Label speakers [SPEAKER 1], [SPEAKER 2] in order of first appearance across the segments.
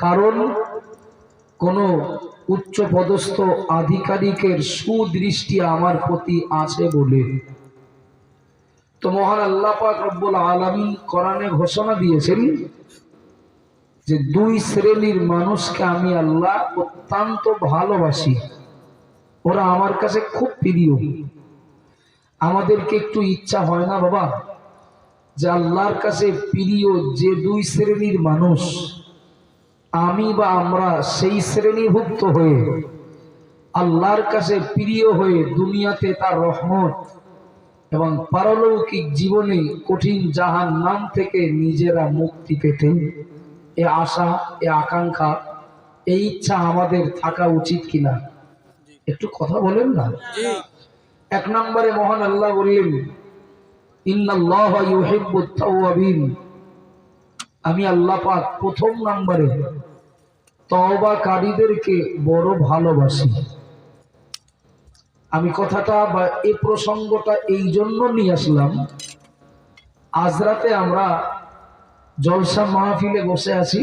[SPEAKER 1] কারণ কোন উচ্চ পদস্থ আধিকারিকের সুদৃষ্টি আমার প্রতি আছে বলে। তো মহান আল্লাহ পাক রব্বুল আলামিন কোরআনে ঘোষণা দিয়েছেন যে দুই শ্রেণীর মানুষকে আমি আল্লাহ অত্যন্ত ভালোবাসি, ওরা আমার কাছে খুব প্রিয়। আমাদেরকে একটু ইচ্ছা হয় না বাবা যে আল্লাহর কাছে প্রিয় যে দুই শ্রেণীর মানুষ, আমি বা আমরা সেই শ্রেণীভুক্ত হয়ে আল্লাহর কাছে প্রিয় হয়ে দুনিয়াতে তার রহমত এবং পারলৌকিক জীবনে কঠিন জাহান্নাম থেকে নিজেরা মুক্তি পেতে এ আশা, এ আকাঙ্ক্ষা, এই ইচ্ছা আমাদের থাকা উচিত কিনা? একটু কথা বলেন না। এক নম্বরে মহান আল্লাহ বললেন, ইন্নাল্লাহা ইউহিব্বুত তাওয়াবিন, আমি আল্লাহ পাক প্রথম নম্বরে তওবাকারীদেরকে বড় ভালোবাসি। আমি কথাটা বা এই প্রসঙ্গটা এই জন্য নিয়ে আসলাম, আজ রাতে আমরা জলসা মাহফিলে বসে আছি,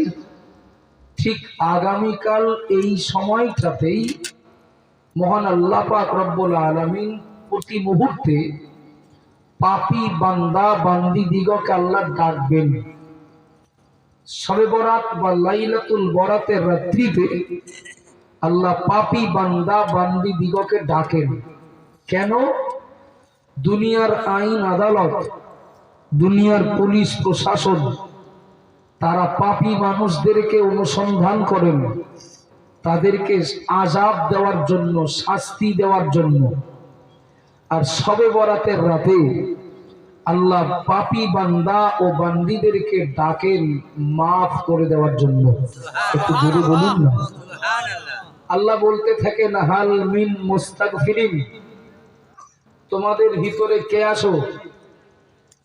[SPEAKER 1] ঠিক আগামীকাল এই সময়টাতেই মহান আল্লাহ পাক রব্বুল আলামিন প্রতি মুহূর্তে পাপী বান্দা বান্দি দিগকে আল্লাহ ডাকবেন। শবে বরাত বা লাইলাতুল বরাতের রাত্রিতে আল্লাহ পাপী বান্দা বান্দি দিগকে ডাকেন। কেন? দুনিয়ার আইন আদালত, দুনিয়ার পুলিশ প্রশাসন তারা পাপী মানুষদেরকে অনুসন্ধান করেন, তাদেরকে আযাব দেওয়ার জন্য, শাস্তি দেওয়ার জন্য। আর শবে বরাতের রাতে আল্লাহ পাপী বান্দা ও বান্দীদেরকে ডাকেন মাফ করে দেওয়ার জন্য। একটু জোরে বলুন না। আল্লাহ বলতে থাকেন, হাল মিন মুস্তাগফিরিন, তোমাদের ভিতরে কে আসো,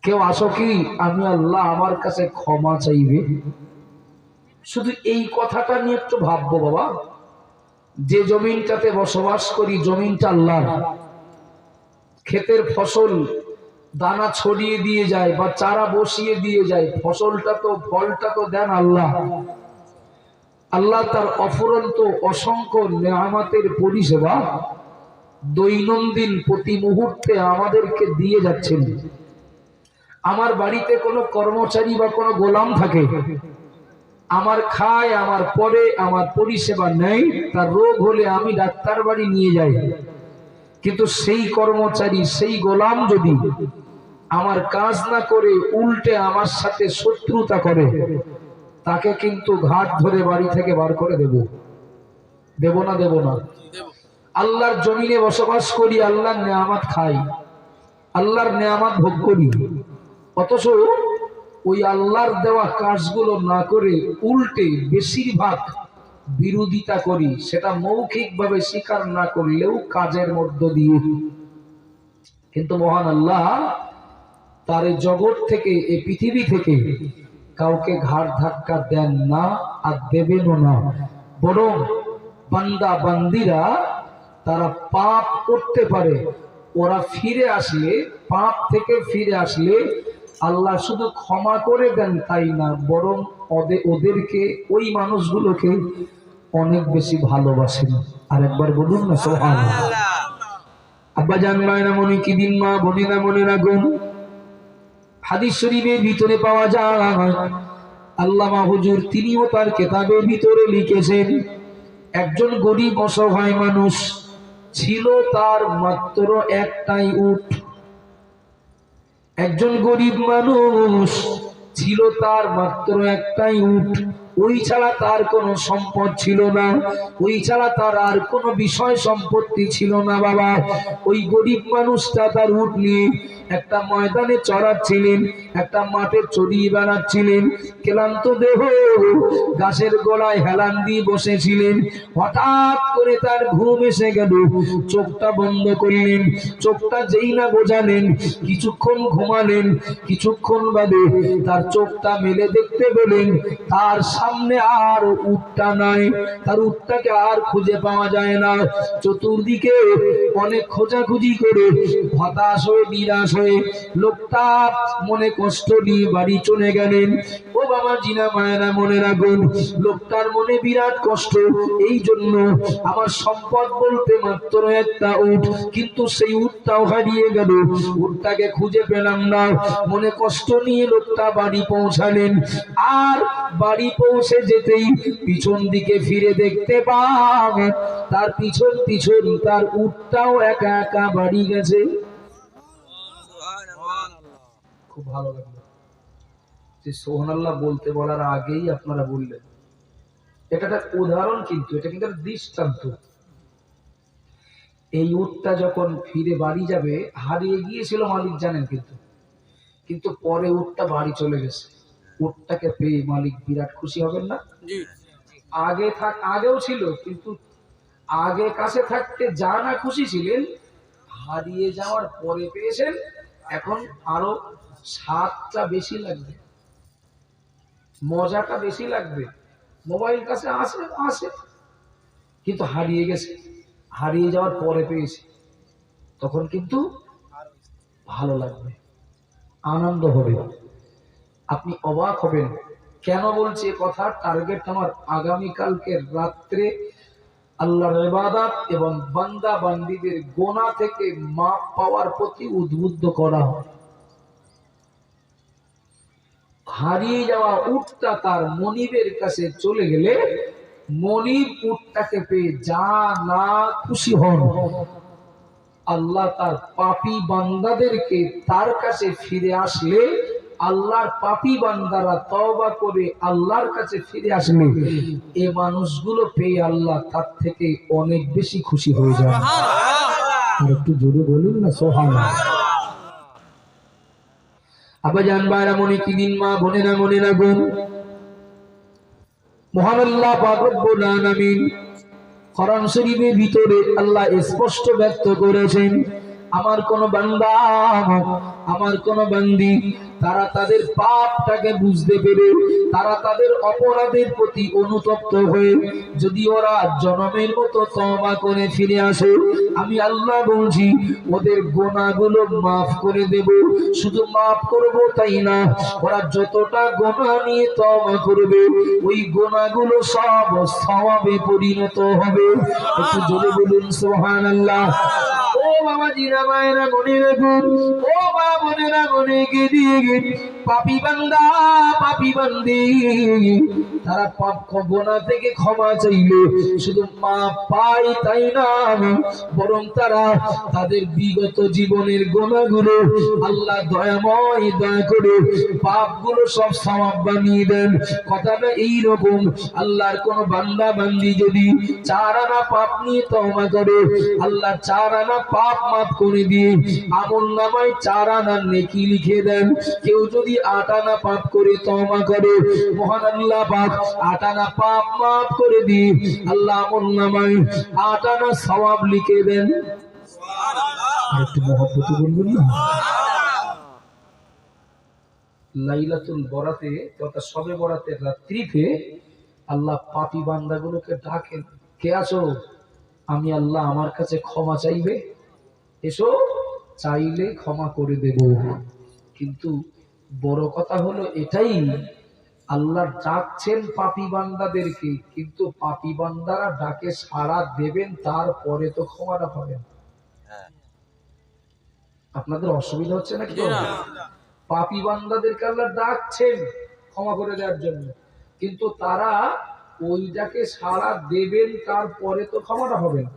[SPEAKER 1] কেউ আসো কি আমি আল্লাহ আমার কাছে ক্ষমা চাইবে? শুধু এই কথাটা নিয়ে একটু ভাববো বাবা। যে জমিনটাতে বসবাস করি, জমিনটা আল্লাহর, ক্ষেতের ফসল দানা ছড়িয়ে দিয়ে যায় বা চারা বসিয়ে দিয়ে যায়, ফসলটা তো ফলটা তো দেন আল্লাহ। আল্লাহ তার অফুরন্ত অসংখ্য নেয়ামতের পরিষেবা দৈনন্দিন প্রতি মুহূর্তে আমাদেরকে দিয়ে যাচ্ছেন। আমার বাড়িতে কোনো কর্মচারী বা কোনো গোলাম থাকে, আমার খায়, আমার পরে, আমার পরিষেবা নেয়, তার রোগ হলে আমি ডাক্তার বাড়ি নিয়ে যাই। কিন্তু সেই কর্মচারী, সেই গোলাম যদি আমার কাজ না করে উল্টে আমার সাথে শত্রুতা করে, তাকে কিন্তু ঘাট ধরে বাড়ি থেকে বার করে দেব। দেব না? দেব না? আল্লাহর জমিনে বসবাস করি, আল্লাহর নেয়ামত খাই, আল্লাহর নেয়ামত ভোগ করি, অথচ ওই আল্লাহর দেওয়া কাজগুলো না করে উল্টে বেশিরভাগ বিরোধিতা করি, সেটা মৌখিকভাবে স্বীকার না করলেও কাজের মধ্য দিয়ে। কিন্তু মহান আল্লাহ তার এই জগৎ থেকে, এই পৃথিবী থেকে কাউকে ঘাড় ধাক্কা দেন না, আর দেবেনও না। বরং বান্দা বান্দিরা তারা পাপ করতে পারে, ওরা ফিরে আসলে, পাপ থেকে ফিরে আসলে আল্লাহ শুধু ক্ষমা করে দেন তাই না, বরং ওদেরকে, ওই মানুষগুলোকে অনেক বেশি ভালোবাসেন। আর একবার বলুন না সুবহানাল্লাহ। আব্বা জান, মায়েরা মনে কি দিন, মা বোনেরা মনে রাখুন, হাদিস শরীফের ভিতরে পাওয়া যায়, আল্লামা হুজুর তিনিও তার কিতাবের ভিতরে লিখেছেন, একজন গরিব অসহায় মানুষ ছিল, তার মাত্র একটাই উট। একজন গরিব মানুষ ছিল, তার মাত্র একটাই উট। ওই ছাড়া তার কোনো সম্পদ ছিল না, ওই ছাড়া তার আর কোনো বিষয় সম্পত্তি ছিল না বাবা। ওই গরিব মানুষটা তার উট নিয়ে একটা ময়দানে চড়াচ্ছিলেন, একটা মাঠে চড়িয়ে বেড়াচ্ছিলেন, ক্লান্ত দেহ গাছের গোড়ায় হেলান দিয়ে বসেছিলেন। হঠাৎ করে তার ঘুম এসে গেল, চোখটা বন্ধ করলেন। চোখটা যেই না বোঝালেন, কিছুক্ষণ ঘুমালেন, কিছুক্ষণ বাদে তার চোখটা মেলে দেখতে পেলেন তার সামনে আর উটটা নাই, তার উটটাকে আর খুঁজে পাওয়া যায় না। চতুর্দিকে অনেক খোঁজাখুঁজি করে হতাশ হয়ে নিরাশ হয়ে লোকটা মনে কষ্ট নিয়ে বাড়ি চলে গেলেন। ও বাবা জিনা মায়েরা মনে রাখুন, লোকটার মনে বিরাট কষ্ট, এই জন্য আমার সম্পদ বলতে মাত্র একটা উট, কিন্তু সেই উটটাও হারিয়ে গেল, উটটাকে খুঁজে পেলাম না। মনে কষ্ট নিয়ে লোকটা বাড়ি পৌঁছালেন। আর বাড়ি পৌঁছে যেতেই পিছন দিকে ফিরে দেখতে পান তার পিছন পিছন তার উটটাও একা একা বাড়ি গেছে। খুব ভালো লাগলো যে সুবহানাল্লাহ বলতে বলার আগেই আপনারা বললেন। এটা একটা উদাহরণ, কিন্তু এটা কিন্তু দৃষ্টান্ত। এই উটটা যখন ফিরে বাড়ি যাবে, হারিয়ে গিয়েছিল মালিক জানেন, কিন্তু পরে উটটা বাড়ি চলে গেছে। উটটাকে পেয়ে মালিক বিরাট খুশি হবেন না? আগেও ছিল, কিন্তু আগে কাছে থাকতে যা না খুশি ছিলেন, হারিয়ে যাওয়ার পরে পেয়েছেন, এখন আরো স্বাদটা বেশি লাগবে, মজাটা বেশি লাগবে। মোবাইল কাছে আসে কিন্তু হারিয়ে গেছে, হারিয়ে যাওয়ার পরে পেয়েছে, তখন কিন্তু ভালো লাগবে, আনন্দ হবে। আপনি অবাক হবেন। কেন বলছি কথা? টার্গেট আমার আগামীকালকে রাত্রে আল্লাহর ইবাদত এবং বান্দা বান্দীদের গোনা থেকে মাপ পাওয়ার প্রতি উদ্বুদ্ধ করা হয়। হারিয়ে যাওয়া উটটা তার মনিবের কাছে চলে গেলে মনিব উটটাকে পেয়ে যা না খুশি হন, আল্লাহ তার পাপী বান্দাদেরকে তার কাছে ফিরে আসলে, আল্লাহর পাপী বান্দারা তওবা করে আল্লাহর কাছে ফিরে আসলে, এই মানুষগুলো পেয়ে আল্লাহ তার থেকে অনেক বেশি খুশি হয়ে যায়। আর একটু জোরে বলুন না সুবহানাল্লাহ। আব্বাজান ভাইরা মনে কি দিন, মা বোনেরা মনে রাখুন, মহান আল্লাহ পাক রব্বুল আলামিন কোরআন শরীফের ভিতরে আল্লাহ স্পষ্ট ব্যক্ত করেছেন, আমার কোন বান্দা, আমার কোন বান্দি, তারা তাদের পাপটাকে বুঝতে পেরে, তারা তাদের অপরাধের প্রতি অনুতপ্ত হয়ে যদি ওরা জনমের মতো তওবা করে ফিরে আসে, আমি আল্লাহ বলছি ওদের গুনাহগুলো মাফ করে দেব। শুধু মাফ করব তাই না, ওরা যতটা গুনাহ নিয়ে তওবা করবে, ওই গুনাহগুলো সব সওয়াবে পরিণত হবে। একটু জোরে বলুন সুবহানাল্লাহ। ও বাবা জিরা মায়েরা মনে রাখুন, ও মা বোনেরা মনে গিয়ে পাপী বান্দা পাপী বান্দি তারা পাপ গুনাহ থেকে ক্ষমা চাইলে শুধু মাপ পায় তাই না, বরং তারা তাদের বিগত জীবনের গুনাহগুলো আল্লাহ দয়াময় দয়া করে পাপগুলো সব সওয়াব বানিয়ে দেন। কথাটা এই রকম, আল্লাহর কোন বান্দা বান্দি যদি 4 আনা পাপ নিয়ে তওবা করে, আল্লাহ 4 আনা পাপ মাফ করে দিয়ে আমলনামায় 4 আনা নেকি লিখে দেন। কেউ যদি 8 আনা পাপ করে তওবা করে, মহান আল্লাহ পাক 8 আনা পাপ মাফ করে দিয়ে আল্লাহ আমলনামায় 8 আনা সওয়াব লিখে দেন। সুবহানাল্লাহ। একটু মহব্বতে বলবেন না? লাইলাতুল বরাতে তথা শবে বরাতের রাত্রিতে আল্লাহ পাপী বান্দাগুলোকে ডাকেন, কে আছো? আমি আল্লাহ, আমার কাছে ক্ষমা চাইবে, এসো, চাইলে ক্ষমা করে দেব। কিন্তু বড় কথা হলো এটাই, আল্লাহ ডাকছেন পাপী বান্দাদেরকে, কিন্তু পাপী বান্দারা ডাকে সাড়া দেবেন, তারপরে তো ক্ষমাটা পাবেন। আপনাদের অসুবিধা হচ্ছে নাকি? পাপী বান্দাদেরকে আল্লাহ ডাকছেন ক্ষমা করে দেওয়ার জন্য, কিন্তু তারা ওইটাকে সাড়া দেবেন, তারপরে তো ক্ষমাটা হবে না।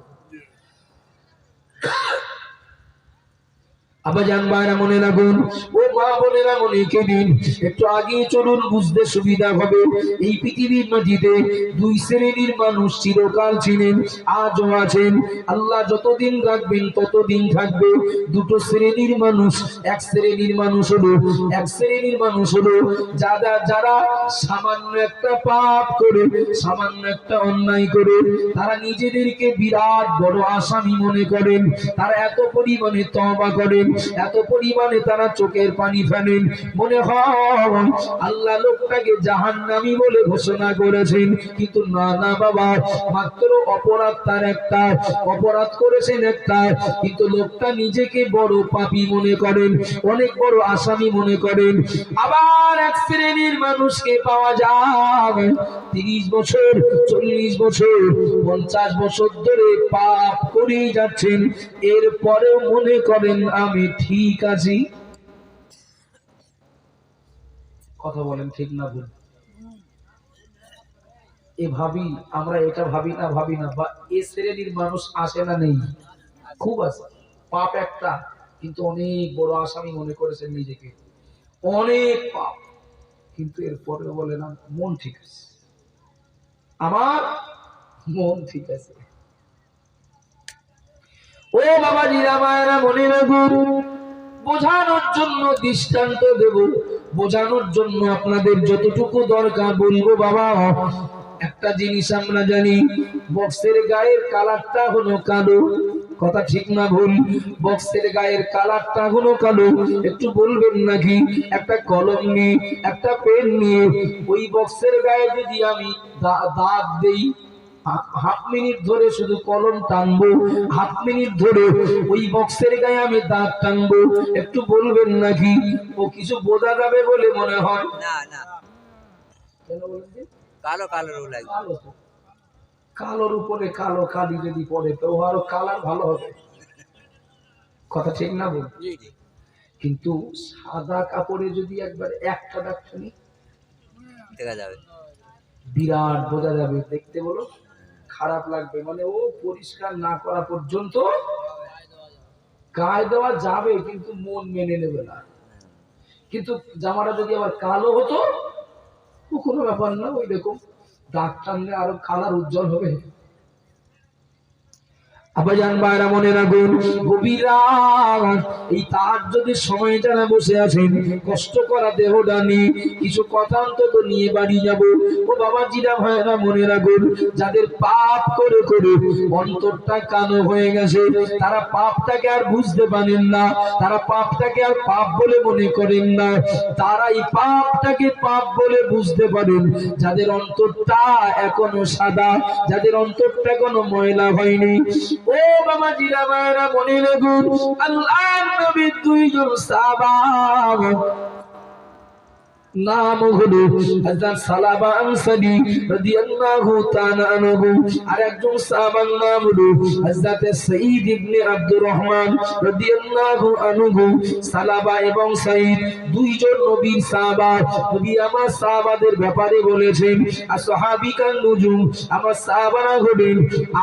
[SPEAKER 1] আব্বাজান ভাইরা মনে রাখুন, ও মা বোনেরা মনে কেদিন, একটু আগে চলুন, বুঝতে সুবিধা হবে। এই পৃথিবীর মাটিতে 2 শ্রেণীর মানুষ চিরকাল ছিলেন, আজও আছেন, আল্লাহ যতদিন রাখবেন ততদিন থাকবে। 2 শ্রেণীর মানুষ। এক শ্রেণীর মানুষ হলো যারা সামান্য একটা পাপ করে, সামান্য একটা অন্যায় করে তারা নিজেদেরকে বিরাট বড় আসামি মনে করেন, তারা এত পরিমাণে তওবা করেন, এত পরিমাণে তারা চোখের পানি ফেলেন, মনে হয় আল্লাহ লোকটাকে জাহান্নামী বলে ঘোষণা করেছেন। কিন্তু না না বাবা, মাত্র অপরাধ তার একটা, অপরাধ করেছেন একটা, কিন্তু লোকটা নিজেকে বড় পাপী মনে করেন, অনেক বড় আসামি মনে করেন। আবার এক শ্রেণীর মানুষকে পাওয়া যায় 30 বছর, 40 বছর, 50 বছর ধরে পাপ করেই যাচ্ছেন, এরপরেও মনে করেন আমি ঠিক আছি। কথা বলেন ঠিক না ভুল? এ ভাবি আমরা, এটা ভাবি না বা এ শ্রেণীর মানুষ আসে না? নেই, খুব আছে। পাপ একটা, কিন্তু অনেক বড় আসামি মনে করেছেন নিজেকে, অনেক পাপ, কিন্তু এরপরে বলে না মন ঠিক আছে, আমার মন ঠিক আছে। ও বাবা জিরা মায়েরা মনে রাখুন, বোঝানোর জন্য দৃষ্টান্ত দেব, বোঝানোর জন্য আপনাদের যতটুকু দরকার বলবো। বাবা একটা জিনিস আমরা জানি, বক্সের গায়ের কালারটা হলো কালো, কথা ঠিক না ভুল? বক্সের গায়ের কালারটা হলো কালো, একটু বলবেন নাকি? একটা কলম নিয়ে, একটা পেন নিয়ে ওই বক্সের গায়ে যদি আমি দাগ দেই, হাফ মিনিট ধরে শুধু কলম টানবো, হাফ মিনিট ধরে ওই বক্সের গায়ে আমি দাগ টানবো, একটু বলবেন নাকি ও কিছু বোঝা যাবে বলে মনে হয়? না না, কেন বলেন? কালো কালো লাগে, কালোর উপরে কালো কালি যদি পড়ে তো আরো কালার ভালো হবে, কথা ঠিক না বল? কিন্তু সাদা কাপড়ে যদি একবার একটা দাগ টানি দেখা যাবে, বিরাট বোঝা যাবে, দেখতে বলো খারাপ লাগবে, মানে ও পরিষ্কার না করা পর্যন্ত গায়ে দেওয়া যাবে, কিন্তু মন মেনে নেবে না। কিন্তু জামাটা যদি আবার কালো হতো, কোনো ব্যাপার না, ওই রকম দাগ টানলে আরো কালার উজ্জ্বল হবে। আবাজান বাইরা মনে রাখুন, গভীর রাত, এই তার যদি সময় যারা বসে আছেন, কষ্ট করা দেহটা নিয়ে কিছু কথা অন্তত নিয়ে বাড়ি যাব। ও বাবা জিরা ভাইরা মনে রাখুন, যাদের পাপ করে করে অন্তরটা কালো হয়ে গেছে, তারা পাপটাকে আর বুঝতে পারেন না, তারা পাপটাকে আর পাপ বলে মনে করেন না, তারাই পাপটাকে পাপ বলে বুঝতে পারেন যাদের অন্তরটা এখনো সাদা, যাদের অন্তরটা এখনো ময়লা হয়নি। ও বাবা জিরা ভাইরা মনে রাখুন, আল্লাহর নবীর দুইজন সাহাবা, নাম হলো হযরত সালাবা আনসারী রাদিয়াল্লাহু তাআলা আনহু, আর একজন সাহাবার নাম হলো হযরত সাঈদ ইবনে আব্দুর রহমান রাদিয়াল্লাহু আনহু। সালাবা এবং সাঈদ দুইজন নবীর সাহাবা। নবী আমার সাহাবাদের ব্যাপারে বলেছেন, আসহাবিকান নুজুম, আমার সাহাবারা হলেন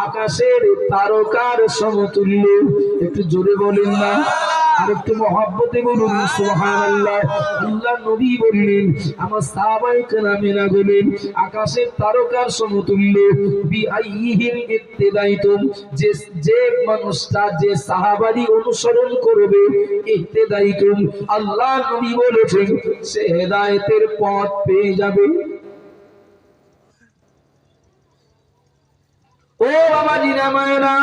[SPEAKER 1] আকাশের তারকার সমতুল্য। একটু জোরে বলেন না, আর একটু মহব্বতে বলুন সুবহানাল্লাহ। আল্লাহ নবী বললেন, আমার সাহাবায়ে কেরামেরা হলেন আকাশের তারকার সমতুল্য। বিআইহিম ইত্তেদাইতুম, যে মানুষটা যে সাহাবারই অনুসরণ করবে, ইত্তেদাইতুম, আল্লাহ নবী বলেছেন সে হেদায়েতের পথ পেয়ে যাবে। ও বাবা জিনা মায়েরা,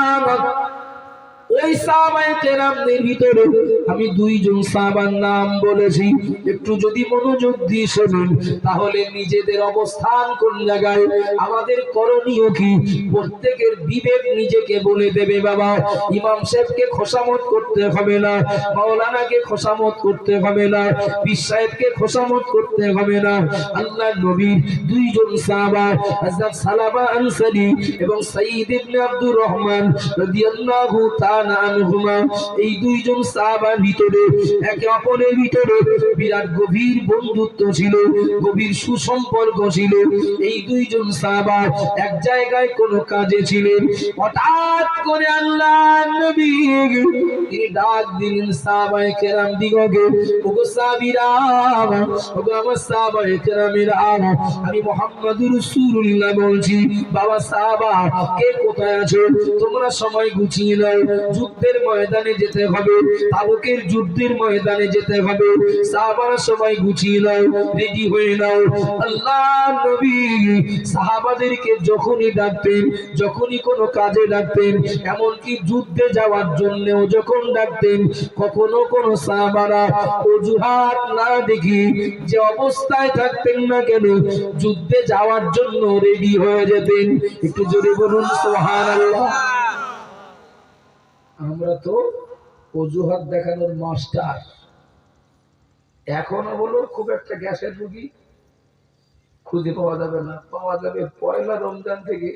[SPEAKER 1] ওই সাহাবায়ে কেরামদের ভিতরে আমি দুইজন সাহাবার নাম বলেছি, একটু যদি মনোযোগ দিয়ে শুনুন তাহলে নিজেদের অবস্থান কোন জায়গায়, আমাদের করণীয় কি, প্রত্যেকের বিবেক নিজেকে বলে দেবে। বাবা ইমাম সাহেবকে খোসামত করতে হবে না, মাওলানাকে খোসামত করতে হবে না, পীর সাহেবকে খোসামত করতে হবে না। আল্লাহর নবীর দুইজন সাহাবা হযরত সালাবা আনসারী এবং সাঈদ ইবনে আব্দুর রহমান রাদিয়াল্লাহু তাআলা আনহুমা, এই দুইজন সাহাবার ভিতরে একে অপরের ভিতরে বিরাট গভীর বন্ধুত্ব ছিল, গভীর সুসম্পর্ক ছিল। এই দুইজন সাহাবা এক জায়গায় কোন কাজে ছিলেন, হঠাৎ করে আল্লাহর নবী তিনি ডাক দিলেন সাহাবায়ে কেরাম দিগকে, ওগো সাহাবীরা, ওগো আমার সাহাবায়ে কেরামেরা, আমি মুহাম্মদুর রাসূলুল্লাহ বলছি। বাবা সাহাবা কে কোথায় আছো, তোমরা সময় গুছিয়ে নাও, যুদ্ধের ময়দানে যেতে হবে, তাবুকের যুদ্ধের ময়দানে যেতে হবে। সাহাবারা সবাই গুছিয়ে নাও, রেডি হয়ে নাও। আল্লাহর নবী সাহাবাদেরকে যখনই ডাকতেন, যখনই কোনো কাজে ডাকতেন, এমনকি যুদ্ধে যাওয়ার জন্যও যখন ডাকতেন, কখনো কোনো সাহাবারা অজুহাত না দেখি যে অবস্থায় থাকতেন না কেন যুদ্ধে যাওয়ার জন্য রেডি হয়ে যেতেন। একটু জোরে বলুন সুবহানাল্লাহ। আমরা তো অজুহাত দেখানোর মাস্টার। এখনো বলো খুব একটা গ্যাসের রোগী খুঁজে পাওয়া যাবে না, পাওয়া যাবে পয়লা রমজান থেকে।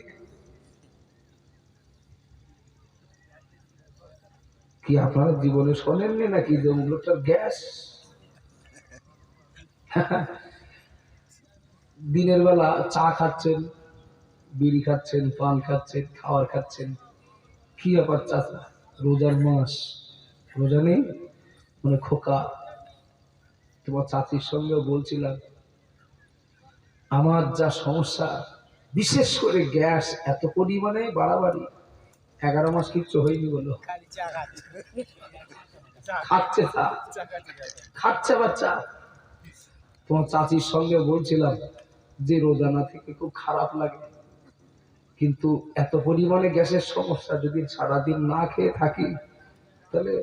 [SPEAKER 1] কি আপনারা জীবনে শোনেননি নাকি যে ওগুলোটার গ্যাস? দিনের বেলা চা খাচ্ছেন, বিড়ি খাচ্ছেন, পান খাচ্ছেন, খাবার খাচ্ছেন, কি ব্যাপার চাচা? রোজার মাস, রোজা নেই মানে খোকা। তোমার চাচির সঙ্গে বলছিলাম আমার যা সমস্যা, বিশেষ করে গ্যাস এত পরিমাণে বাড়াবাড়ি, 11 মাস কিচ্ছু হয়নি বলো, খাচ্ছে চা, খাচ্ছে বাচ্চা। তোমার চাচির সঙ্গে বলছিলাম যে রোজা না থেকে খুব খারাপ লাগে, কিন্তু এত পরিমাণে গ্যাসের সমস্যা, যদি সারাদিন না খেয়ে থাকি তাহলে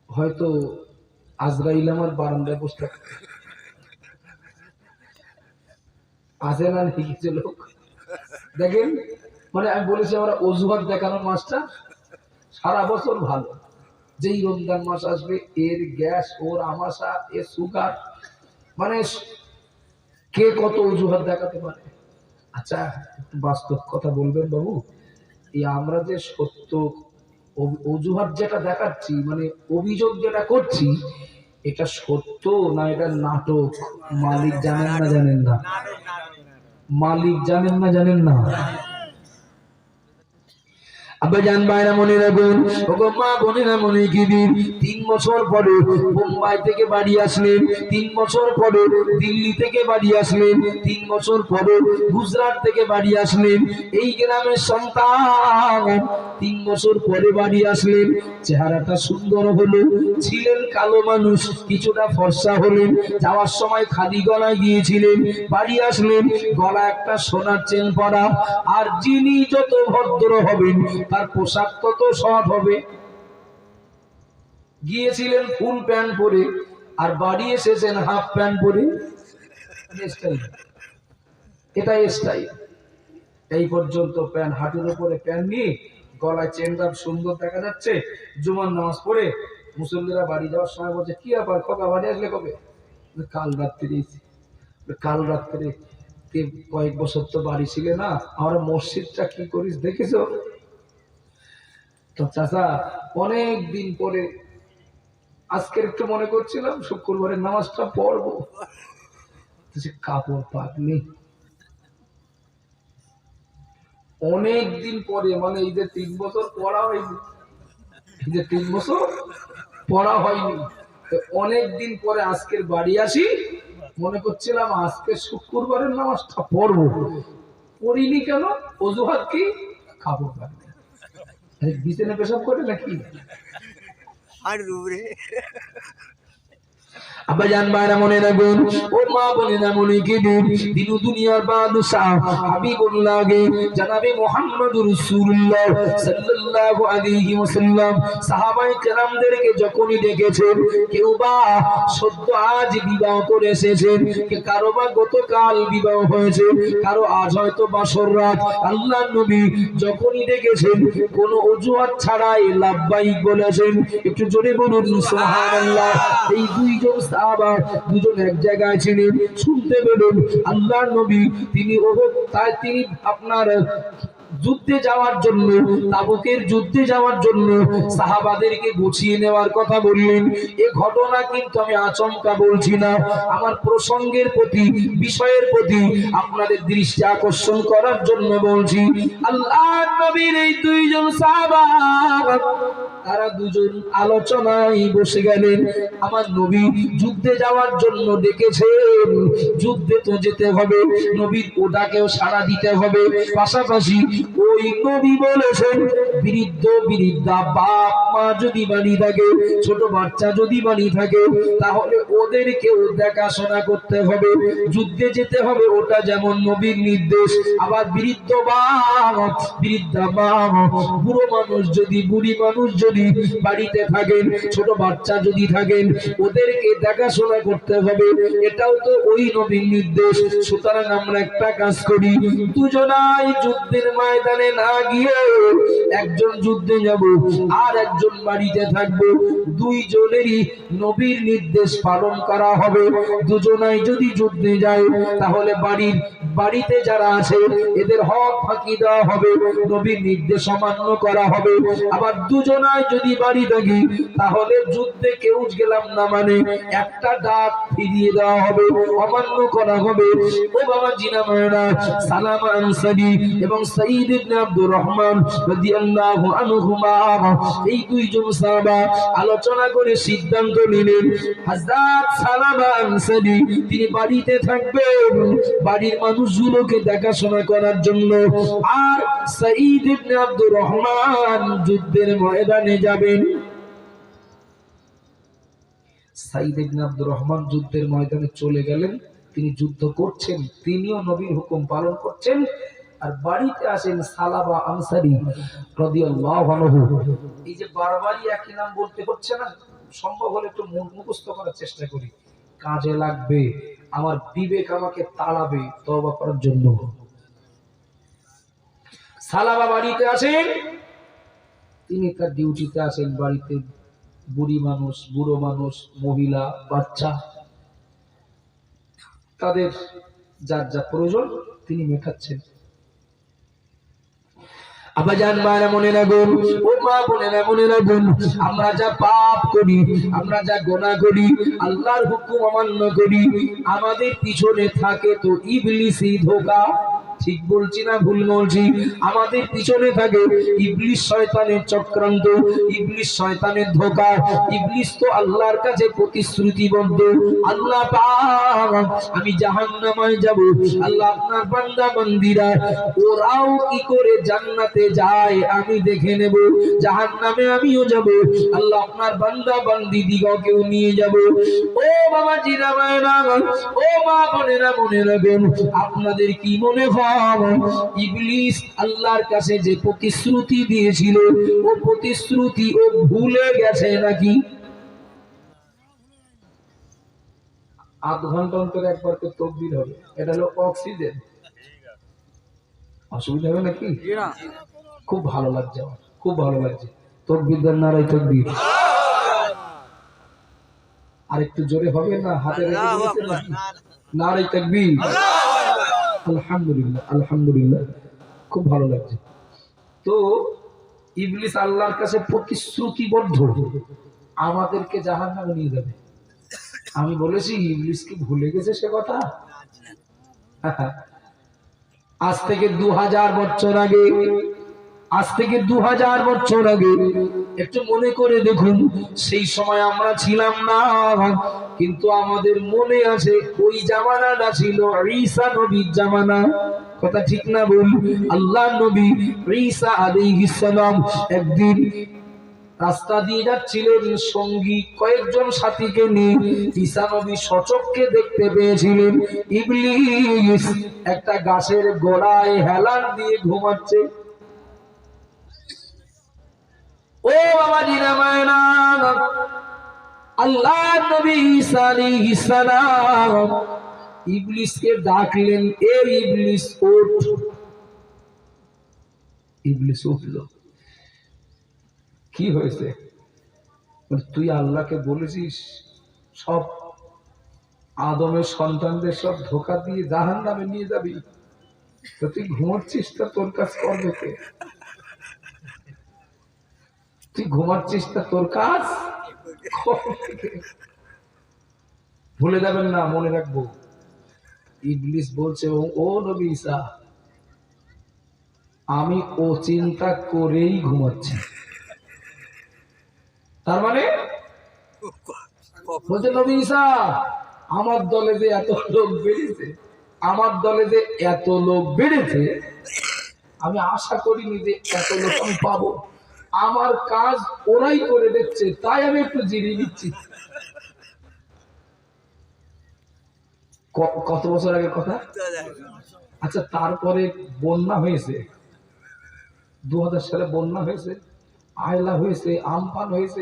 [SPEAKER 1] হয়তো আজরাইল আমার বারান্দায় বসে থাকে। আসে না কিছু লোক দেখেন, মানে আমি বলেছি আমরা অজুহাত দেখানোর মাসটা সারা বছর ভালো, যেই রমজান মাস আসবে এর গ্যাস, ওর আমাশা, এর সুগার, মানে কে কত অজুহাত দেখাতে পারে। আচ্ছা একটু বাস্তব কথা বলবেন বাবু, এই আমরা যে সত্য অজুহাত যেটা দেখাচ্ছি, মানে অভিযোগ যেটা করছি, এটা সত্য না এটা নাটক? মালিক জানেন না জানেন না? মালিক জানেন না জানেন না? আব্বাজান ভাইরা মনে রাখুন, ওগো মা বোনেরা মনে রাখবেন, 3 বছর পরে বোম্বাই থেকে বাড়ি আসলেন, 3 বছর পরে দিল্লি থেকে বাড়ি আসলেন, 3 বছর পরে গুজরাট থেকে বাড়ি আসলেন। এই গ্রামের সন্তান 3 বছর পরে বাড়ি আসলেন, চেহারাটা সুন্দর হলো, ছিলেন কালো মানুষ, কিছুটা ফর্সা হলেন, যাওয়ার সময় খালি গলায় গিয়েছিলেন, বাড়ি আসলেন গলা একটা সোনার চেন পরা। আর যিনি যত ভদ্র হবেন তার পোশাক তত শর্ট হবে। গিয়েছিলেন ফুল প্যান্ট পরে আর বাড়ি এসেছেন হাফ প্যান্ট পরে, এটা স্টাইল। এই পর্যন্ত প্যান্ট, হাঁটুর উপরে প্যান্ট নিয়ে গলায় চেনটা সুন্দর দেখা যাচ্ছে। জুমার নামাজ পড়ে মুসল্লিরা বাড়ি যাওয়ার সময় বলছে কি ব্যাপার খোকা বাড়ি আসলে কবে? কাল রাত্রে। কাল রাত্রে কয়েক বছর তো বাড়ি ছিলে না, আমরা মসজিদটা কি করিস দেখেছো? তো চাচা অনেক দিন পরে আজকের একটু মনে করছিলাম শুক্রবারের নামাজটা পড়বো, কাপড় পাকনি। অনেক দিন পরে, মানে এই যে 3 বছর পড়া হয়নি, এই যে 3 বছর পড়া হয়নি, অনেক দিন পরে আজকের বাড়ি আসি, মনে করছিলাম আজকে শুক্রবারের নামাজটা পড়বো, পড়িনি কেন? অজুহাত কি? কাপড় পাকনি। বিছানা পেশাব করে নাকি? আব্বাজান ভাইরা মনে রাখবেন, ও মা বোনেরা মনে রাখবেন, দিন দুনিয়ার বাদশাহ হাবিবুল্লাহ জনাবে মুহাম্মদুর রাসূলুল্লাহ সাল্লাল্লাহু আলাইহি ওয়াসাল্লাম সাহাবায়ে কেরামদেরকে যখনই দেখেছেন, কেউ বা সদ্য আজ বিবাহ করে এসেছেন, কারো বা গতকাল বিবাহ হয়েছে, কারো আজ হয়তো বাসর রাত, আল্লাহর নবী যখনই দেখেছেন কোনো অজুহাত ছাড়াই লাব্বাইক বলেছেন। একটু জোরে বলুন সুবহানাল্লাহ। এই দুইজন সাহাবা দুজন এক জায়গায় ছিলেন, শুনতে পেলেন আল্লাহর নবী তিনি আপনার যুদ্ধে যাওয়ার জন্য, তাবুকের যুদ্ধে যাওয়ার জন্য সাহাবাদেরকে গুছিয়ে নেওয়ার কথা বললেন। এই ঘটনা কিন্তু আমি আচমকা বলছি না, আমার প্রসঙ্গের প্রতি, বিষয়ের প্রতি আপনাদের দৃষ্টি আকর্ষণ করার জন্য বলছি। আল্লাহর নবীর এই দুইজন সাহাবা তারা দুজন আলোচনায় বসে গেলেন। আমার নবী যুদ্ধে যাওয়ার জন্য ডেকেছেন, যুদ্ধে তো যেতে হবে, নবীর ওটাকেও সাড়া দিতে হবে। পাশাপাশি ওই নবী বলেছেন বৃদ্ধ বৃদ্ধা বাপ মা যদি বাড়ি থাকে, ছোট বাচ্চা যদি বাড়ি থাকে, তাহলে ওদেরকেও দেখাশোনা করতে হবে, যুদ্ধে যেতে হবে, ওটা যেমন নবীর নির্দেশ। আবার বৃদ্ধ বাপ বৃদ্ধা মা বুড়ো মানুষ যদি বুড়ি মানুষ যদি বাড়িতে থাকেন, ছোট বাচ্চা যদি থাকেন, ওদেরকে দেখাশোনা করতে হবে, এটাও তো ওই নবীর নির্দেশ। সুতরাং আমরা একটা কাজ করি, দুজনাই যুদ্ধের ময়দানে না গিয়ে একজন যুদ্ধে যাব আর একজন বাড়িতে থাকবো, দুইজনেরই নবীর নির্দেশ পালন করা হবে। দুজনাই যদি যুদ্ধে যায় তাহলে বাড়িতে যারা আছে এদের হক ফাঁকি দেওয়া হবে, নবীর নির্দেশ অমান্য করা হবে। আবার দুজনাই যদি বাড়ি থাকি তাহলে যুদ্ধে কেউ গেলাম না মানে একটা ডাক ফিরিয়ে দেওয়া হবে, অমান্য করা হবে। ও বাবা জিনা মায়েরা, সালামা আনসারী এবং সাঈদ ইবনে আব্দুর রহমান রাদিয়াল্লাহু আনহুমা, এই দুইজন সাহাবা আলোচনা করে সিদ্ধান্ত নিলেন হযরত সালামা আনসারী তিনি বাড়িতে থাকবেন বাড়ির মানুষগুলোকে দেখাশোনা করার জন্য, আর সাঈদ ইবনে আব্দুর রহমান যুদ্ধের ময়দানে যাবেন। সাঈদ ইবনে আব্দুর রহমান যুদ্ধের ময়দানে চলে গেলেন, তিনি যুদ্ধ করছেন, তিনিও নবীর হুকুম পালন করছেন। আর বাড়িতে আসেন সালাবা আনসারী রাদিয়াল্লাহু আনহু। এই যে বারবারই একই নাম বলতে হচ্ছে না, সম্ভব হলে একটু মুখস্থ করার চেষ্টা করি, কাজে লাগবে, আমার বিবেক আমাকে তাড়াবে তওবা করার জন্য। সালাবা বাড়িতে আসেন, তিনি তার ডিউটিতে আসেন, বাড়িতে বুড়ি মানুষ, বুড়ো মানুষ, মহিলা, বাচ্চা, তাদের যার যা প্রয়োজন তিনি মেটাচ্ছেন। আবাজান মায়েরা মনে রাখুন, ও মা বোনেরা মনে রাখুন, আমরা যা পাপ করি, আমরা যা গুনাহ করি, আল্লাহর হুকুম অমান্য করি, আমাদের পিছনে থাকে তো ইবলিসই ধোঁকা। ঠিক বলছি না ভুল বলছি? আমাদের পিছনে থাকে ইবলিস শয়তানের চক্রান্ত, ইবলিস শয়তানের ধোঁকা। ইবলিস তো আল্লাহর কাছে প্রতিশ্রুতিবদ্ধ, আল্লাহ পাক আমি জাহান্নামে যাব, আল্লাহ আপনার বান্দা বান্দীরা ওরাও কি করে জান্নাতে যায় আমি দেখে নেব, জাহান্নামে আমিও যাব, আল্লাহ আপনার বান্দা বান্দি দিগকেও নিয়ে যাব। ও বাবা জিরা মায়েরা, ও মা বোনেরা মনে রাখবেন, আপনাদের কি মনে হয় ইবলিস আল্লাহর কাছে যে প্রতিশ্রুতি দিয়েছিল ও প্রতিশ্রুতি ও ভুলে গেছে নাকি? আধ ঘন্টা অন্তর একবার তো তকবীর হবে, এটা হলো অক্সিজেন, অসুবিধা হবে নাকি? খুব ভালো লাগছে, আমার খুব ভালো লাগছে। তকবীর দেন, নারাই তকবীর। আর একটু জোরে হবে না? হাতে রেখে দিয়েছেন নাকি? নারাই তকবীর। আলহামদুলিল্লাহ, আলহামদুলিল্লাহ, খুব ভালো লাগছে। তো ইবলিস আল্লাহর কাছে প্রতিশ্রুতিবদ্ধ আমাদেরকে জাহান্নামে নিয়ে যাবে। আমি বলেছি ইবলিস কি ভুলে গেছে সে কথা? আজ থেকে 2000 বছর আগে, আজ থেকে 2000 বছর আগে একটু মনে করে দেখুন, সেই সময় আমরা ছিলাম না, কিন্তু আমাদের মনে আছে ওই জামানাটা ছিল ঈসা নবীর জামানা। কথা ঠিক না বল? আল্লাহ নবী ঈসা আলাইহিস সালাম একদিন রাস্তা দিয়ে যাচ্ছিলেন, সঙ্গী কয়েকজন সাথীকে নিয়ে। ঈসা নবী সচক্ষে দেখতে পেয়েছিলেন ইবলিস একটা গাছের গোড়ায় হেলান দিয়ে ঘুমাচ্ছে। ও বাবা জিনা মায়না, আল্লাহ নবী ঈসা আলাইহিস সালাম ইবলিসকে ডাকলেন, এ ইবলিস ওঠ। ইবলিস উঠল। কি হয়েছে? তুই আল্লাহকে বলেছিস সব আদমের সন্তানদের সব ধোঁকা দিয়ে জাহান্নামে নিয়ে যাবি, তো তুই ঘুমাচ্ছিস, তা তোর কাজ করবে কে? তুই ঘুমাচ্ছিস, তা তোর কাজ ভুলে যাবেন না, মনে রাখবো। ইবলিস বলছে, ও নবী ঈসা, আমি ও চিন্তা করেই ঘুমাচ্ছি। তার মানে বলছে নবী ঈসা আমার দলে যে এত লোক বেড়েছে, আমার দলে যে এত লোক বেড়েছে, আমি আশা করিনি যে এত লোক আমি পাবো। আমার কাজ ওরাই করে দিচ্ছে, তাই আমি একটু জিরিয়ে নিচ্ছি। কত বছর আগের কথা? আচ্ছা, তারপরে বন্যা হয়েছে, 2000 সালে বন্যা হয়েছে, আয়লা হয়েছে, আমফান হয়েছে,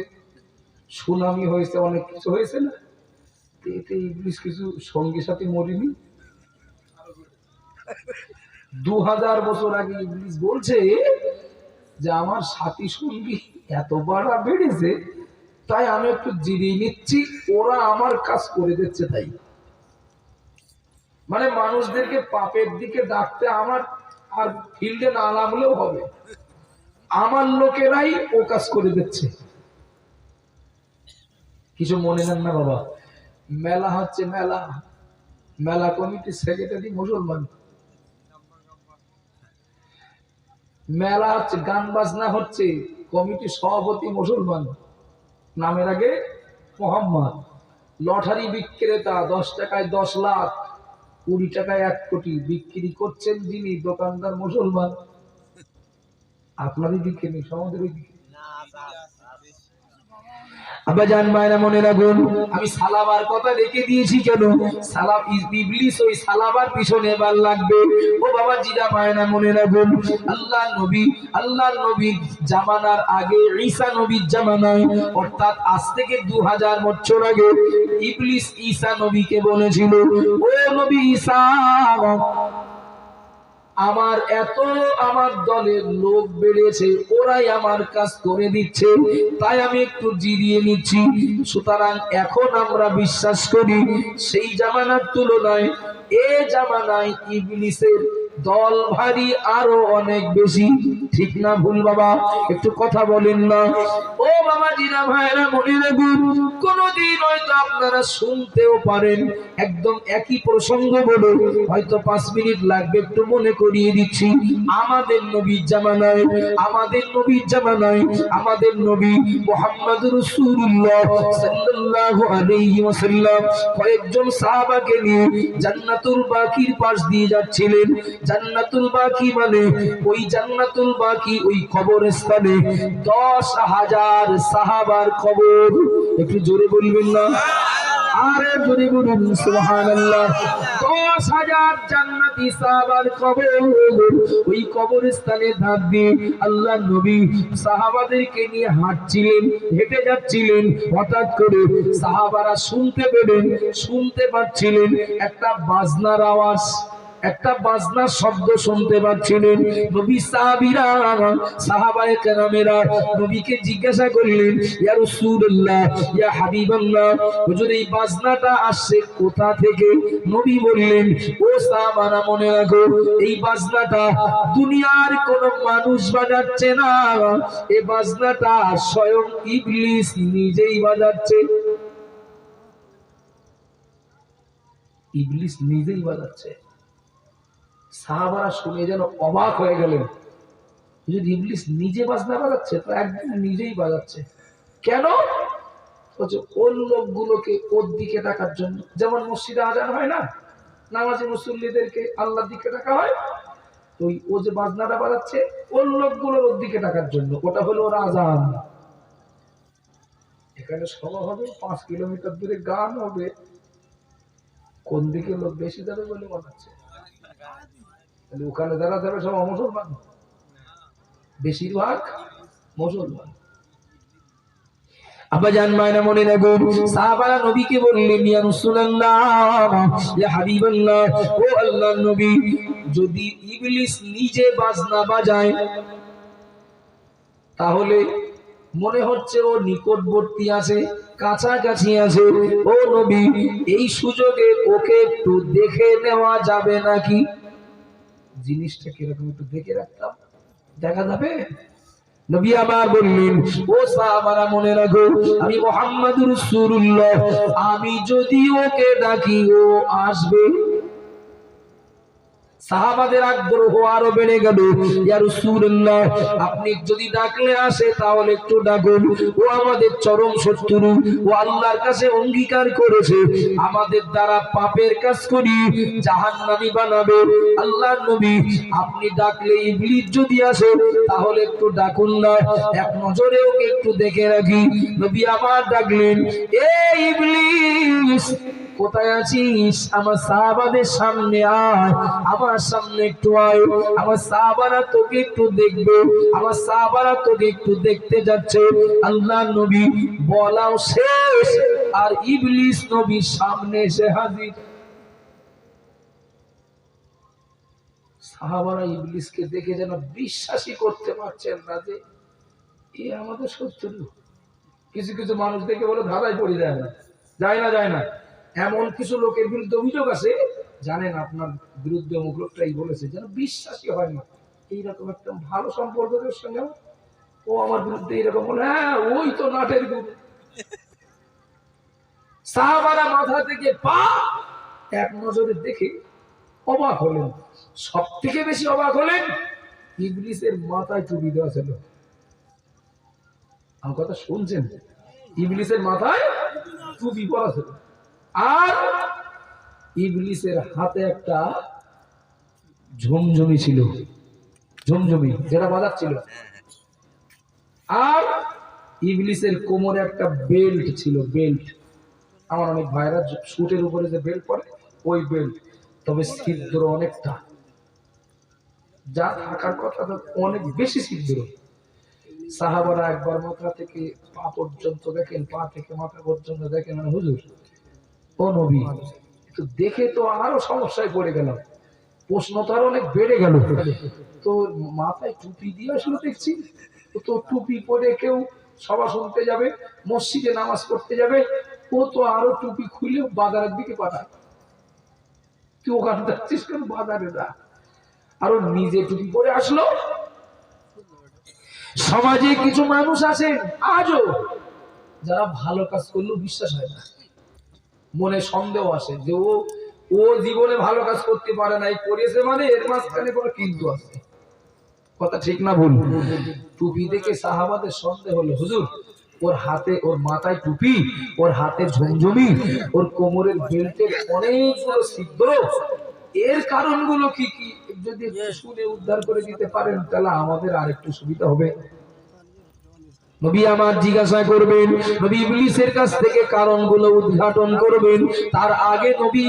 [SPEAKER 1] সুনামি হয়েছে, অনেক কিছু হয়েছে না? এতে ইবলিস কিছু সঙ্গী সাথী মরিনি? 2000 বছর আগে ইবলিস বলছে যে আমার সাথী সঙ্গী এত বাড়া বেড়েছে, তাই আমি একটু জিরিয়ে নিচ্ছি, ওরা আমার কাজ করে দিচ্ছে। তাই মানে মানুষদেরকে পাপের দিকে ডাকতে আমার আর ফিল্ডে না নামলেও হবে, আমার লোকেরাই ও কাজ করে দিচ্ছে। কিছু মনে নেন না বাবা, মেলা হচ্ছে, মেলা মেলা কমিটির সেক্রেটারি মুসলমান, মেলা হচ্ছে, গান বাজনা হচ্ছে, কমিটির সভাপতি মুসলমান, নামের আগে মোহাম্মদ। লটারি বিক্রেতা 10 টাকায় 10 লাখ, 20 টাকায় 1 কোটি বিক্রি করছেন যিনি, দোকানদার মুসলমান। আপনাদের দিকে নেই, সমাজের ওই দিকে। আব্বাজান মায়েরা মনে রাখুন, আমি সালাবার কথা রেখে দিয়েছি কেন? সালাব ইবলিস ওই সালাবার পিছনে এবার লাগবে। ও বাবা জিরা মায়েরা মনে রাখুন, আল্লাহ নবীর জামানার আগে, ঈসা নবীর জামানায়, অর্থাৎ আজ থেকে 2000 বছর আগে ইবলিস ঈসা নবীকে বলেছিল, ও নবী ঈসা, আমার দলের লোক বেড়েছে, ওরাই আমার কাজ করে দিচ্ছে, তাই আমি একটু জিরিয়ে নিচ্ছি। সুতরাং এখন আমরা বিশ্বাস করি সেই জামানার তুলনায় এ জামানায় ইবলিসের দল ভারী আরো অনেক বেশি। ঠিক না ভুল বাবা? একটু কথা বলেন না। ও বাবা জিরা ভাইরা মনে রাখুন, কোনদিন হয়তো আপনারা শুনতেও পারেন, একদম একই প্রসঙ্গ বলে হয়তো 5 মিনিট লাগবে, একটু মনে করিয়ে দিচ্ছি। আমাদের নবীর জামানায় আমাদের নবী মুহাম্মদুর রাসূলুল্লাহ সাল্লাল্লাহু আলাইহি ওয়াসাল্লাম কয়েকজন সাহাবাকে নিয়ে জান্নাতুল বাকির পাশ দিয়ে যাচ্ছিলেন। জান্নাতুল বাকি মানে ওই জান্নাতুল বাকি, ওই কবরস্থানে 10,000 সাহাবার কবর। একটু জোরে বলবেন না? আরে জোরে বলুন সুবহানাল্লাহ। 10,000 জান্নাতি সাহাবার কবর, ওই কবরস্থানে ধাপ দিয়ে আল্লাহর নবী সাহাবাদেরকে নিয়ে হাঁটছিলেন, হেঁটে যাচ্ছিলেন। হঠাৎ করে সাহাবারা শুনতে পাচ্ছিলেন একটা বাজনার আওয়াজ, একটা বাজনার শব্দ শুনতে পাচ্ছিলেন। নবী সাহাবায়ে কেরামেরা নবীকে জিজ্ঞাসা করলেন, ইয়া রাসূলুল্লাহ, ইয়া হাবিবাল্লাহ, হুজুর এই বাজনাটা আসছে কোথা থেকে? নবী বললেন, ও সাহাবারা মনে রাখো, এই বাজনাটা দুনিয়ার কোন মানুষ বাজাচ্ছে না, এই বাজনাটা স্বয়ং ইবলিস নিজেই বাজাচ্ছে। ইবলিস নিজেই বাজাচ্ছে। সাহাবারা শুনে যেন অবাক হয়ে গেলেন, যদি ইবলিস নিজে বাজনা বাজাচ্ছে তো একদিন নিজেই বাজাচ্ছে কেন? ওর লোকগুলোকে ওর দিকে ডাকার জন্য। যেমন মসজিদে আজান হয় না, নামাজি মুসল্লিদেরকে আল্লাহর দিকে ডাকা হয়, তো ও যে বাজনাটা বাজাচ্ছে ওর লোকগুলোর ওর দিকে ডাকার জন্য, ওটা হলো ওর আজান। এখানে সভা হবে, 5 কিলোমিটার দূরে গান হবে, কোন দিকে লোক বেশি যাবে বলে মনে হচ্ছে? ওখানে যারা যাবে সব মুসলমান, বেশিরভাগ মুসলমান। আব্বাজান মায়েরা মনে রাখুন, সাহাবারা নবীকে বললেন, ইয়া রাসূলুল্লাহ, ইয়া হাবিবাল্লাহ, ও আল্লাহর নবী, যদি ইবলিস নিজে বাজনা বাজায় তাহলে মনে হচ্ছে ও নিকটবর্তী আছে, কাছাকাছি আছে। ও নবী, এই সুযোগে ওকে একটু দেখে নেওয়া যাবে নাকি? জিনিসটা কিরকম একটু দেখে রাখতাম, দেখা যাবে? নবী আবার বললেন, ও সাহাবারা মনে রাখো, আমি মুহাম্মদুর রাসূলুল্লাহ, আমি যদি ওকে ডাকি ও আসবে। সাহাবাদের আগ্রহ আরো বেড়ে গেল, ইয়া রাসূলুল্লাহ আপনি যদি ডাকলে আসে তাহলে একটু ডাকুন, ও আমাদের চরম শত্রু, ও আল্লাহর কাছে অঙ্গীকার করেছে আমাদের দ্বারা পাপের কাজ করি জাহান্নামী বানাবে। আল্লাহর নবী আপনি ডাকলে ইবলিস যদি আসে তাহলে একটু ডাকুন না, এক নজরে ওকে একটু দেখে রাখি। নবী আবার ডাকলেন, এ ইবলিস কোথায় আছিস? আমার সাহাবাদের সামনে আয়, আমার সামনে একটু আয়, আমার সাহাবারা তোকে একটু দেখবে, আমার সাহাবারা তোকে একটু দেখতে যাচ্ছে। আল্লাহর নবী বলাও শেষ আর ইবলিস নবীর সামনে এসে হাজির। সাহাবারা ইবলিসকে দেখে যেন বিশ্বাসই করতে পারছেন না যে এ আমাদের শত্রু। কিছু কিছু মানুষ দেখে বলে ধাঁধায় পড়ে যায় না, যায় না। এমন কিছু লোকের বিরুদ্ধে অভিযোগ আছে, জানেন আপনার বিরুদ্ধে অমুক লোকটাই বলেছে, যেন বিশ্বাসই হয় না। এইরকম একটা ভালো সম্পর্কের সঙ্গে ও আমার বিরুদ্ধে এরকম বলে, হ্যাঁ ওই তো নাটের গুরু। সাহাবারা মাথা থেকে পা এক নজরে দেখে অবাক হলেন। সব থেকে বেশি অবাক হলেন ইবলিসের মাথায় টুপি দেওয়া ছিল। আমার কথা শুনছেন? ইবলিসের মাথায় টুপি পরা ছিল, আর ইবলিসের হাতে একটা ঝমঝমি ছিল, ঝমঝমি যেটা বাজাচ্ছিল, আর ইবলিসের কোমরে একটা বেল্ট ছিল, বেল্ট। আমার অনেক ভাইরা শুটের উপরে যে বেল্ট পরে ওই বেল্ট, তবে ছিদ্র অনেকটা, যা থাকার কথা অনেক বেশি ছিদ্র। সাহাবারা একবার মাথা থেকে পা পর্যন্ত দেখেন, পা থেকে মাথা পর্যন্ত দেখেন, হুজুর ও নবী একটু দেখে তো আরো সমস্যায় পড়ে গেলাম, প্রশ্ন তো আরো অনেক বেড়ে গেল। তো মাথায় টুপি দিয়ে আসলে দেখছি, তো টুপি পরে কেউ সভা শুনতে যাবে, মসজিদে নামাজ পড়তে যাবে, ও তো আরো টুপি খুলে বাজারের দিকে পাঠায়। তুই ওখানে যাচ্ছিস কেন? বাজারে যা। আরো নিজে টুপি পরে আসলো। সমাজে কিছু মানুষ আছেন আজও যারা ভালো কাজ করলেও বিশ্বাস হয় না, মনে সন্দেহ আসে যে ও জীবনে ভালো কাজ করতে পারে নাই, করেছে মানে এর মাঝখানে কোনো কিন্তু আছে। কথা ঠিক না ভুল? টুপি দেখে সাহাবাদের সন্দেহ হলো, হুজুর ওর হাতে, ওর মাথায় টুপি, ওর হাতে ঝমঝমি, ওর কোমরের বেল্টের অনেকগুলো ছিদ্র, এর কারণগুলো কি কি যদি শুনে উদ্ধার করে দিতে পারেন তাহলে আমাদের আরেকটু সুবিধা হবে। নবী আমার জিজ্ঞাসা করবেন, নবী ইবলিসের কাছ থেকে কারণগুলো উদ্ঘাটন করবেন, তার আগে নবী